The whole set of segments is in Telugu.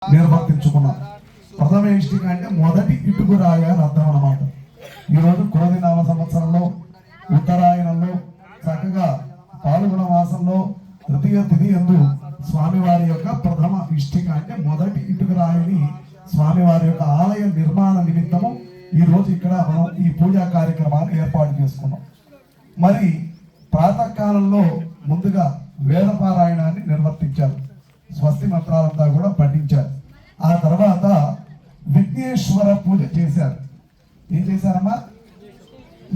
నిర్వర్తించుకున్నాం. ప్రథమ ఇష్టిక అంటే మొదటి ఇటుకురాయ అని అర్థం అన్నమాట. ఈరోజు క్రోధినామ సంవత్సరంలో ఉత్తరాయణంలో చక్కగా పాల్గొన మాసంలో తృతీయ తిథి యందు స్వామివారి యొక్క ప్రథమ ఇష్టిక అంటే మొదటి ఇటుకురాయని స్వామివారి యొక్క ఆలయ నిర్మాణ నిమిత్తము ఈ రోజు ఇక్కడ మనం ఈ పూజా కార్యక్రమాన్ని ఏర్పాటు చేసుకున్నాం. మరి ప్రాతకాలంలో ముందుగా వేదపారాయణాన్ని నిర్వర్తించారు, స్వస్తి మంత్రాలంతా కూడా పఠించారు. ఆ తర్వాత విఘ్నేశ్వర పూజ చేశారు. ఏం చేశారమ్మా?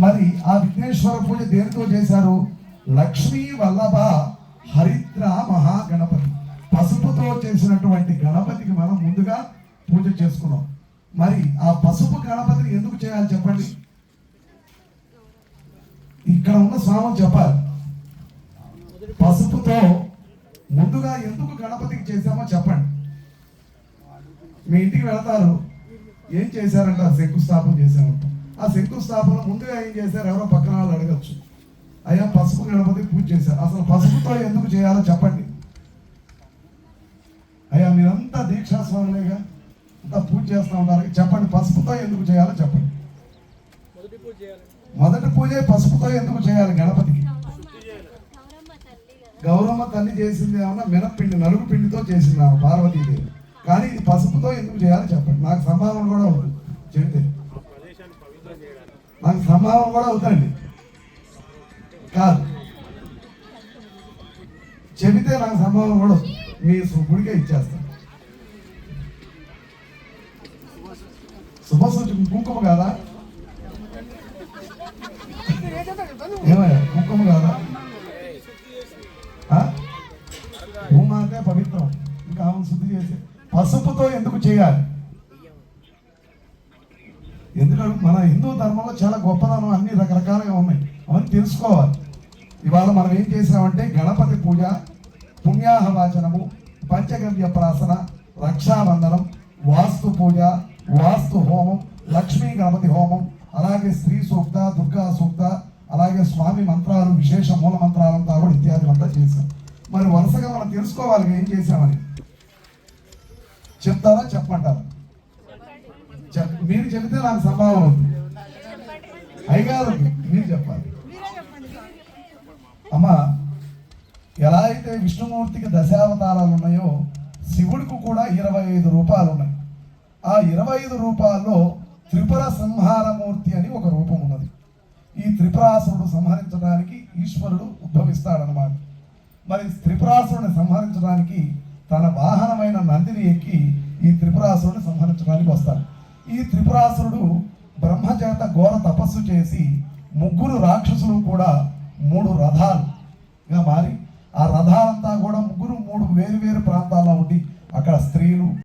మరి ఆ విఘ్నేశ్వర పూజ దేనితో చేశారు? లక్ష్మీ వల్లభ హరిద్ర మహాగణపతి, పసుపుతో చేసినటువంటి గణపతికి మనం ముందుగా పూజ చేసుకున్నాం. మరి ఆ పసుపు గణపతిని ఎందుకు చేయాలి చెప్పండి? ఇక్కడ ఉన్న స్వామి చెప్పాలి. పసుపుతో ముందుగా ఎందుకు గణపతికి చేశామో చెప్పండి. మీ ఇంటికి వెళతారు, ఏం చేశారంట? శంకుస్థాపన చేశారంట. ఆ శంకుస్థాపన ముందుగా ఏం చేశారు? ఎవరో పక్కన వాళ్ళు అడగచ్చు, అయ్యా పసుపు గణపతికి పూజ చేశారు, అసలు పసుపుతో ఎందుకు చేయాలో చెప్పండి. అయ్యా మీరంతా దీక్షాస్వాములేగా, అంతా పూజ చేస్తూ ఉంటారు, చెప్పండి పసుపుతో ఎందుకు చేయాలో చెప్పండి. మొదటి పూజే పసుపుతో ఎందుకు చేయాలి? గణపతికి గౌరమ్మ తల్లి చేసింది ఏమన్నా మినప్పిండి, నలుగు పిండితో చేసింది ఆమె పార్వతీదేవి. కానీ ఇది పసుపుతో ఎందుకు చేయాలో చెప్పండి. నాకు సంభావన కూడా అవుతుంది, చెబితే నాకు సంభావన కూడా అవుతండి. కాదు, చెబితే నాకు సంభావన కూడా మీ గుడికే ఇచ్చేస్తాను. శుభసూచన కుంకుమ కాదా? ఏమయ్యా కుంకుమ కాదా? భూమా అంటే పవిత్రం, ఇంకా ఆమెను శుద్ధి చేసి పసుపుతో ఎందుకు చేయాలి? ఎందుకంటే మన హిందూ ధర్మంలో చాలా గొప్పదనం అన్ని రకరకాలుగా ఉన్నాయి, అవన్నీ తెలుసుకోవాలి. ఇవాళ మనం ఏం చేసామంటే గణపతి పూజ, పుణ్యాహవాచనము, పంచగవ్య ప్రాసన, రక్షాబంధనం, వాస్తు పూజ, వాస్తు హోమం, లక్ష్మీ గణపతి హోమం, అలాగే స్త్రీ సూక్త, దుర్గా సూక్త, అలాగే స్వామి మంత్రాలు, విశేష మూల మంత్రాలంతా కూడా ఇత్యాదులంతా చేశాం. మరి వరుసగా మనం తెలుసుకోవాలి ఏం చేశామని. చెప్తారా చెప్పమంటారా? మీరు చెబితే నాకు సంభావన అవుతుంది. అయ్యగారు మీరు చెప్పాలి. అమ్మా, ఎలా అయితే విష్ణుమూర్తికి దశావతారాలు ఉన్నాయో శివుడికి కూడా 25 రూపాలు ఉన్నాయి. ఆ 25 రూపాల్లో త్రిపుర సంహారమూర్తి అని ఒక రూపం ఉన్నది. ఈ త్రిపురాసురుడు సంహరించడానికి ఈశ్వరుడు ఉద్భవిస్తాడనమాట. మరి త్రిపురాసురుడిని సంహరించడానికి తన వాహనమైన నందిని ఎక్కి ఈ త్రిపురాసురుడిని సంహరించడానికి వస్తాడు. ఈ త్రిపురాసురుడు బ్రహ్మచేత ఘోర తపస్సు చేసి 3 రాక్షసులు కూడా 3 రథాలుగా మారి, ఆ రథాలంతా కూడా 3 వేరు వేరు ప్రాంతాల్లో ఉండి అక్కడ స్త్రీలు